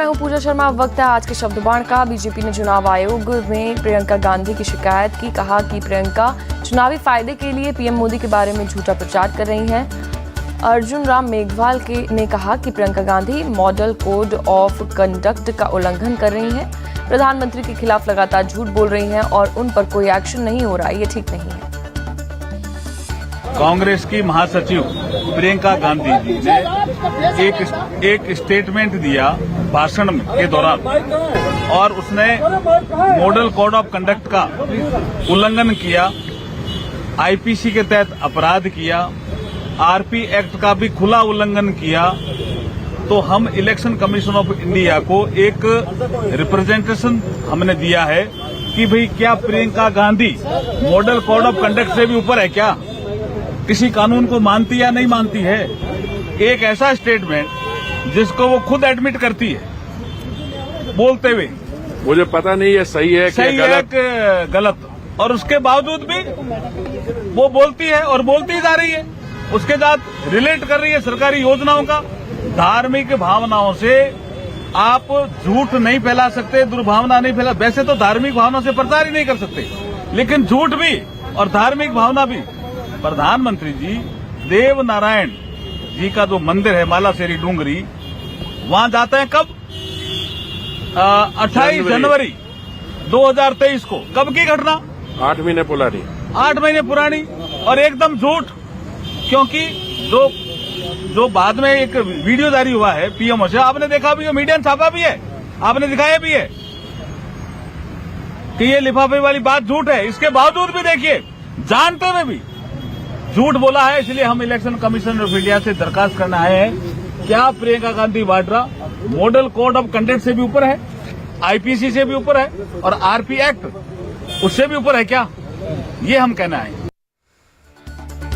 मैं हूं पूजा शर्मा। वक्त है आज के शब्द बाण का। बीजेपी ने चुनाव आयोग में प्रियंका गांधी की शिकायत की। कहा कि प्रियंका चुनावी फायदे के लिए पीएम मोदी के बारे में झूठा प्रचार कर रही हैं। अर्जुन राम मेघवाल ने कहा कि Priyanka Gandhi model code of conduct का उल्लंघन कर रही हैं, प्रधानमंत्री के खिलाफ लगातार झूठ बोल रही हैं और उन पर कोई एक्शन नहीं हो रहा है, ये ठीक नहीं है। कांग्रेस की महासचिव प्रियंका गांधी जी ने एक स्टेटमेंट दिया भाषण के दौरान और उसने मॉडल कोड ऑफ कंडक्ट का उल्लंघन किया, आईपीसी के तहत अपराध किया, आरपी एक्ट का भी खुला उल्लंघन किया। तो हम इलेक्शन कमीशन ऑफ इंडिया को एक रिप्रेजेंटेशन हमने दिया है कि भाई क्या Priyanka Gandhi model code of conduct से भी ऊपर है क्या, किसी कानून को मानती या नहीं मानती है। एक ऐसा स्टेटमेंट जिसको वो खुद एडमिट करती है बोलते हुए, मुझे पता नहीं है सही है कि गलत, और उसके बावजूद भी वो बोलती है और बोलती जा रही है, उसके साथ रिलेट कर रही है सरकारी योजनाओं का। धार्मिक भावनाओं से आप झूठ नहीं फैला सकते, दुर्भावना नहीं फैला। वैसे तो धार्मिक भावना से प्रचार ही नहीं कर सकते, लेकिन झूठ भी और धार्मिक भावना भी। प्रधानमंत्री जी देव नारायण जी का जो मंदिर है मालाशेरी डूंगरी, वहां जाते हैं कब? 28 जनवरी 2023 को। कब की घटना? 8 महीने पुरानी। 8 महीने पुरानी और एकदम झूठ। क्योंकि जो बाद में एक वीडियो जारी हुआ है पीएमओ से, आपने देखा भी है, मीडिया ने छापा भी है, आपने दिखाया भी है कि ये लिफाफे वाली बात झूठ है। इसके बावजूद भी देखिए, जानते हुए भी झूठ बोला है। इसलिए हम इलेक्शन कमीशन ऑफ इंडिया से दरखास्त करने आए हैं, क्या Priyanka Gandhi Vadra model code of conduct से भी ऊपर है, आईपीसी से भी ऊपर है और आरपी एक्ट उससे भी ऊपर है क्या, ये हम कहना है।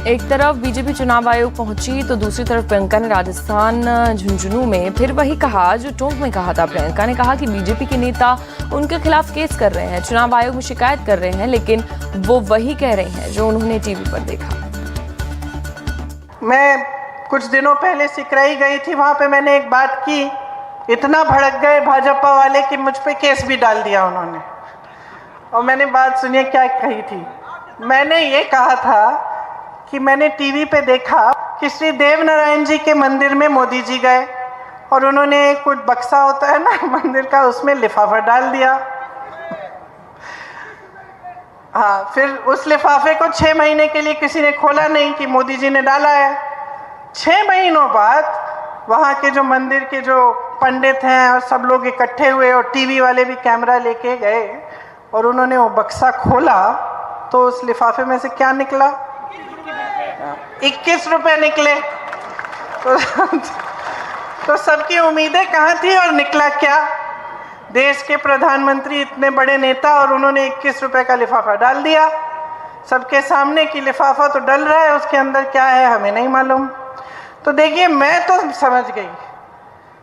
एक तरफ बीजेपी चुनाव आयोग पहुंची तो दूसरी तरफ प्रियंका ने राजस्थान झुंझुनू में फिर वही कहा जो टोंक में कहा था। प्रियंका ने कहा कि बीजेपी के नेता उनके खिलाफ केस कर रहे हैं, चुनाव आयोग में शिकायत कर रहे हैं, लेकिन वो वही कह रही हैं जो उन्होंने टीवी पर देखा। मैं कुछ दिनों पहले सिकराई गई थी, वहां पे मैंने एक बात की, इतना भड़क गए भाजपा वाले कि मुझ पे केस भी डाल दिया उन्होंने। और मैंने बात सुनिए क्या कही थी। मैंने ये कहा था कि मैंने टीवी पे देखा कि श्री देव नारायण जी के मंदिर में मोदी जी गए और उन्होंने कुछ बक्सा होता है ना मंदिर का, उसमें लिफाफा डाल दिया। हाँ, फिर उस लिफाफे को 6 महीने के लिए किसी ने खोला नहीं कि मोदी जी ने डाला है। 6 महीनों बाद वहाँ के जो मंदिर के जो पंडित हैं और सब लोग इकट्ठे हुए और टीवी वाले भी कैमरा लेके गए और उन्होंने वो बक्सा खोला तो उस लिफाफे में से क्या निकला? 21 रुपए निकले। तो सबकी उम्मीदें कहाँ थी और निकला क्या? देश के प्रधानमंत्री इतने बड़े नेता और उन्होंने 21 रुपए का लिफाफा डाल दिया सबके सामने कि लिफाफा तो डल रहा है, उसके अंदर क्या है हमें नहीं मालूम। तो देखिए, मैं तो समझ गई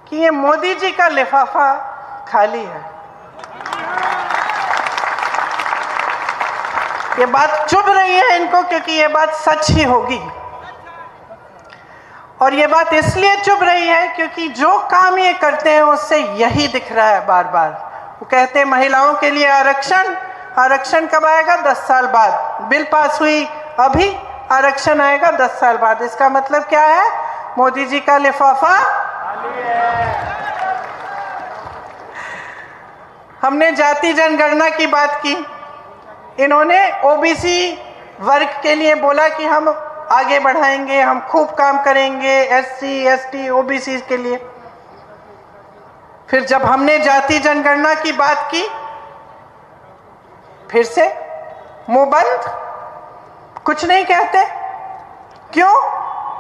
कि ये मोदी जी का लिफाफा खाली है। ये बात चुभ रही है इनको क्योंकि ये बात सच ही होगी, और ये बात इसलिए चुभ रही है क्योंकि जो काम ये करते हैं उससे यही दिख रहा है बार बार। वो कहते हैं महिलाओं के लिए आरक्षण, आरक्षण कब आएगा? 10 साल बाद। बिल पास हुई अभी, आरक्षण आएगा 10 साल बाद। इसका मतलब क्या है? मोदी जी का लिफाफा हमने जाति जनगणना की बात की, इन्होंने ओबीसी वर्ग के लिए बोला कि हम आगे बढ़ाएंगे, हम खूब काम करेंगे एससी एसटी ओबीसी के लिए। फिर जब हमने जाति जनगणना की बात की, फिर से मुंह बंद, कुछ नहीं कहते। क्यों?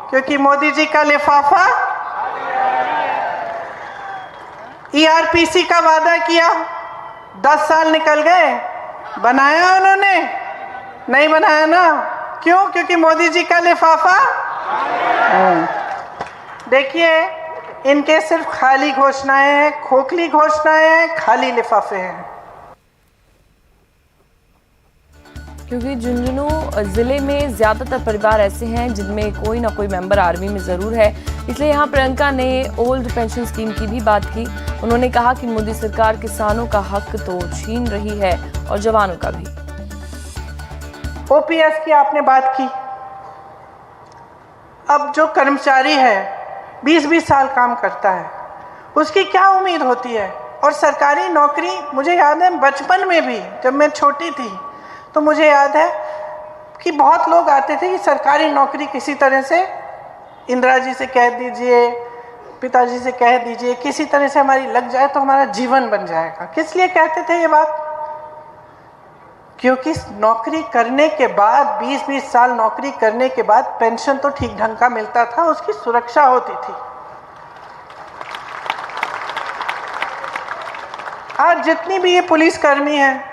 क्योंकि मोदी जी का लिफाफा। ईआरपीसी का वादा किया, 10 साल निकल गए, बनाया उन्होंने? नहीं बनाया ना। क्यों? क्योंकि मोदी जी का लिफाफा। देखिए, इनके सिर्फ खाली घोषणाएं हैं, खोखली घोषणाएं हैं, खाली लिफाफे हैं। क्योंकि झुंझुनू जिले में ज्यादातर परिवार ऐसे हैं जिनमें कोई ना कोई मेंबर आर्मी में जरूर है, इसलिए यहाँ प्रियंका ने ओल्ड पेंशन स्कीम की भी बात की। उन्होंने कहा कि मोदी सरकार किसानों का हक तो छीन रही है और जवानों का भी। ओपीएस की आपने बात की। अब जो कर्मचारी है 20-20 साल काम करता है, उसकी क्या उम्मीद होती है? और सरकारी नौकरी, मुझे याद है बचपन में भी जब मैं छोटी थी तो मुझे याद है कि बहुत लोग आते थे कि सरकारी नौकरी किसी तरह से इंदिरा जी से कह दीजिए, पिताजी से कह दीजिए, किसी तरह से हमारी लग जाए तो हमारा जीवन बन जाएगा। किस लिए कहते थे ये बात? क्योंकि नौकरी करने के बाद 20-20 साल नौकरी करने के बाद पेंशन तो ठीक ढंग का मिलता था, उसकी सुरक्षा होती थी। आज जितनी भी ये पुलिसकर्मी हैं,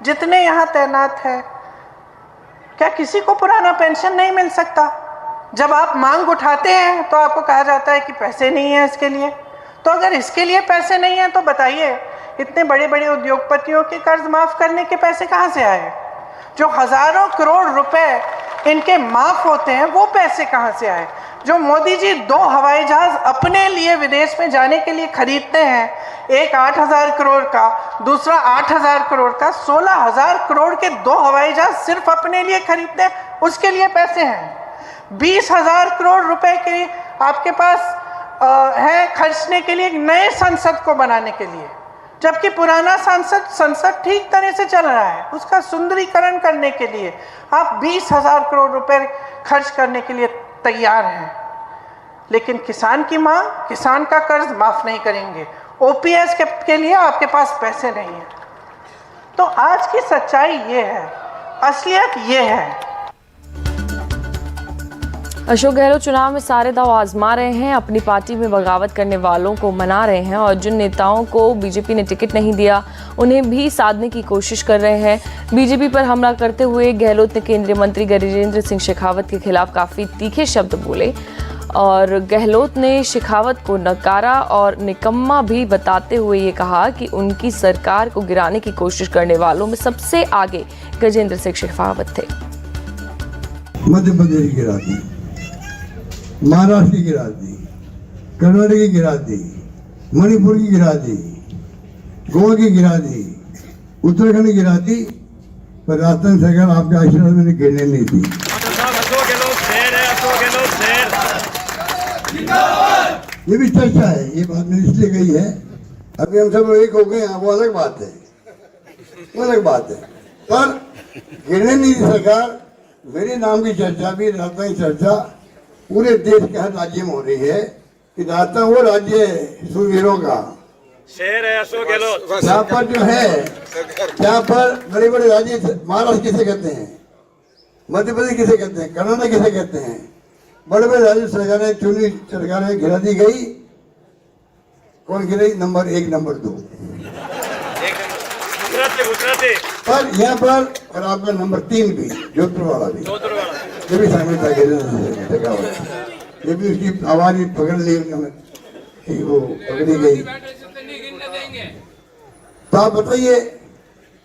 जितने यहाँ तैनात हैं, क्या किसी को पुराना पेंशन नहीं मिल सकता? जब आप मांग उठाते हैं तो आपको कहा जाता है कि पैसे नहीं है इसके लिए। तो अगर इसके लिए पैसे नहीं है तो बताइए, इतने बड़े बड़े उद्योगपतियों के कर्ज माफ करने के पैसे कहाँ से आए? जो हजारों करोड़ रुपए इनके माफ होते हैं वो पैसे कहाँ से आए? जो मोदी जी 2 हवाई जहाज अपने लिए विदेश में जाने के लिए खरीदते हैं, एक 8,000 करोड़ का, दूसरा 8,000 करोड़ का, 16,000 करोड़ के 2 हवाई जहाज सिर्फ अपने लिए खरीदते हैं, उसके लिए पैसे हैं। 20,000 करोड़ रुपए के आपके पास है खर्चने के लिए एक नए संसद को बनाने के लिए, जबकि पुराना संसद ठीक तरह से चल रहा है। उसका सुंदरीकरण करने के लिए आप 20,000 करोड़ रुपए खर्च करने के लिए तैयार हैं, लेकिन किसान की मांग, किसान का कर्ज माफ नहीं करेंगे। ओपीएस के लिए आपके पास पैसे नहीं है। तो आज की सच्चाई ये है, असलियत ये है। अशोक गहलोत चुनाव में सारे दांव आजमा रहे हैं, अपनी पार्टी में बगावत करने वालों को मना रहे हैं और जिन नेताओं को बीजेपी ने टिकट नहीं दिया उन्हें भी साधने की कोशिश कर रहे हैं। बीजेपी पर हमला करते हुए गहलोत ने केंद्रीय मंत्री गजेंद्र सिंह शेखावत के खिलाफ काफी तीखे शब्द बोले और गहलोत ने शेखावत को नकारा और निकम्मा भी बताते हुए ये कहा कि उनकी सरकार को गिराने की कोशिश करने वालों में सबसे आगे गजेंद्र सिंह शेखावत थे। मध्य प्रदेश गिरा दी, महाराष्ट्र की गिरा दी, कर्नाटक की गिरा दी, मणिपुर की गिरा दी, गोवा की गिरा दी, उत्तराखंड की गिरा दी, पर राजस्थान सरकार आपके आशीर्वाद में गिरने नहीं दी। ये भी चर्चा है, ये बात मैंने इसलिए कही है, अभी हम सब एक हो गए, वो अलग बात है, वो अलग बात है, पर गिरने नहीं दी सरकार। मेरे नाम की चर्चा भी, राजस्थान की चर्चा पूरे देश के हर राज्य में हो रही है कि राजस्थान वो राज्य है सूरवीरों का शेर है अशोक गहलोत। यहाँ पर जो है, यहाँ पर बड़े बड़े राज्य, महाराष्ट्र किसे कहते हैं, मध्य प्रदेश किसे कहते हैं, कर्नाटक किसे कहते हैं, बड़े बड़े राज्य सरकारें चुनी, सरकारें गिरा दी गई। कौन गिराई? नंबर 1, नंबर 2, पर यहाँ पर और आपका नंबर 3 भी, जोधपुर वाला भी, ये भी शामिल था। ये भी उसकी आवाज भी पकड़ ली उन्होंने, वो पकड़ी गई। तो आप बताइए,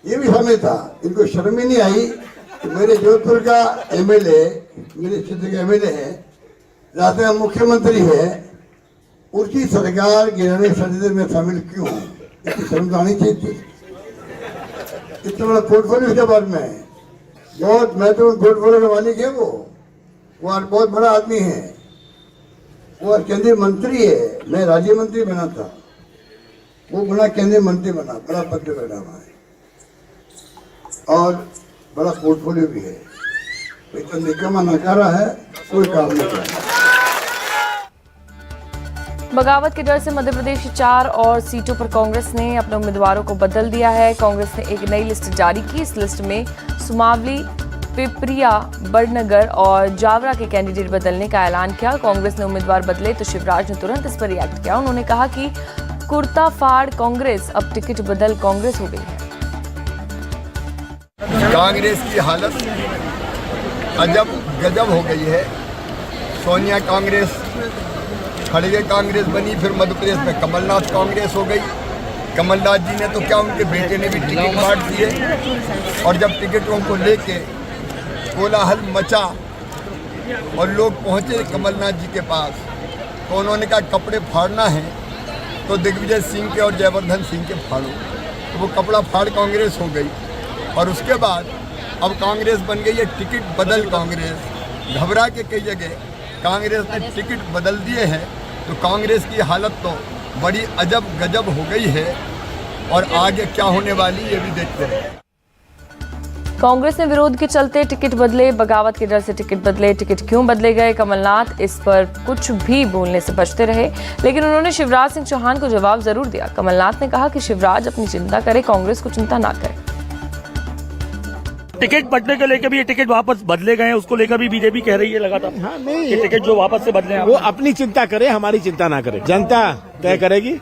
ये भी शामिल था। इनको शर्म ही नहीं आई कि मेरे जोधपुर का एमएलए, मेरे क्षेत्र का एमएलए है, राजस्थान का मुख्यमंत्री है, उसकी सरकार गिराने षड्यंत्र में शामिल क्यों हूँ? इसकी शर्म तो आनी चाहिए थी। इतना बड़ा पोर्टफोलियो उसके बारे में, बहुत महत्वपूर्ण पोर्टफोलियो का मालिक है वो बहुत बड़ा आदमी है, वो केंद्रीय मंत्री है। मैं राज्य मंत्री बना था, वो बड़ा केंद्रीय मंत्री बना, बड़ा पद पे बैठा हुआ है और बड़ा पोर्टफोलियो भी है। इतना निकम्मा नकारा है, कोई काम नहीं किया। बगावत के डर से मध्य प्रदेश की 4 और सीटों पर कांग्रेस ने अपने उम्मीदवारों को बदल दिया है। कांग्रेस ने एक नई लिस्ट जारी की। इस लिस्ट में सुमावली, पिपरिया, बड़नगर और जावरा के कैंडिडेट बदलने का ऐलान किया। कांग्रेस ने उम्मीदवार बदले तो शिवराज ने तुरंत इस पर रिएक्ट किया। उन्होंने कहा कि कुर्ता फाड़ कांग्रेस, अब टिकट बदल कांग्रेस हो गई है। कांग्रेस की हालत अजब गजब हो गई है। सोनिया कांग्रेस, खड़गे कांग्रेस बनी, फिर मध्य प्रदेश में कमलनाथ कांग्रेस हो गई, कमलनाथ जी ने तो क्या, उनके बेटे ने भी टिकट बांट दिए, और जब टिकटों को लेके कोलाहल मचा और लोग पहुंचे कमलनाथ जी के पास, तो उन्होंने कहा कपड़े फाड़ना है तो दिग्विजय सिंह के और जयवर्धन सिंह के फाड़ो। तो वो कपड़ा फाड़ कांग्रेस हो गई, और उसके बाद अब कांग्रेस बन गई है टिकट बदल कांग्रेस। घबरा के कई जगह कांग्रेस ने टिकट बदल दिए हैं, तो कांग्रेस की हालत तो बड़ी अजब गजब हो गई है, और आगे क्या होने वाली ये भी देखते रहे। कांग्रेस ने विरोध के चलते टिकट बदले, बगावत के डर से टिकट बदले। टिकट क्यों बदले गए, कमलनाथ इस पर कुछ भी बोलने से बचते रहे, लेकिन उन्होंने शिवराज सिंह चौहान को जवाब जरूर दिया। कमलनाथ ने कहा कि शिवराज अपनी चिंता करे, कांग्रेस को चिंता ना करे। टिकट बदलने को लेकर भी ये टिकट वापस बदले गए हैं, उसको लेकर भी बीजेपी कह रही है लगातार। हाँ, नहीं, ये टिकट जो वापस से बदले हैं, वो अपनी चिंता करे, हमारी चिंता ना करे। जनता तय करेगी।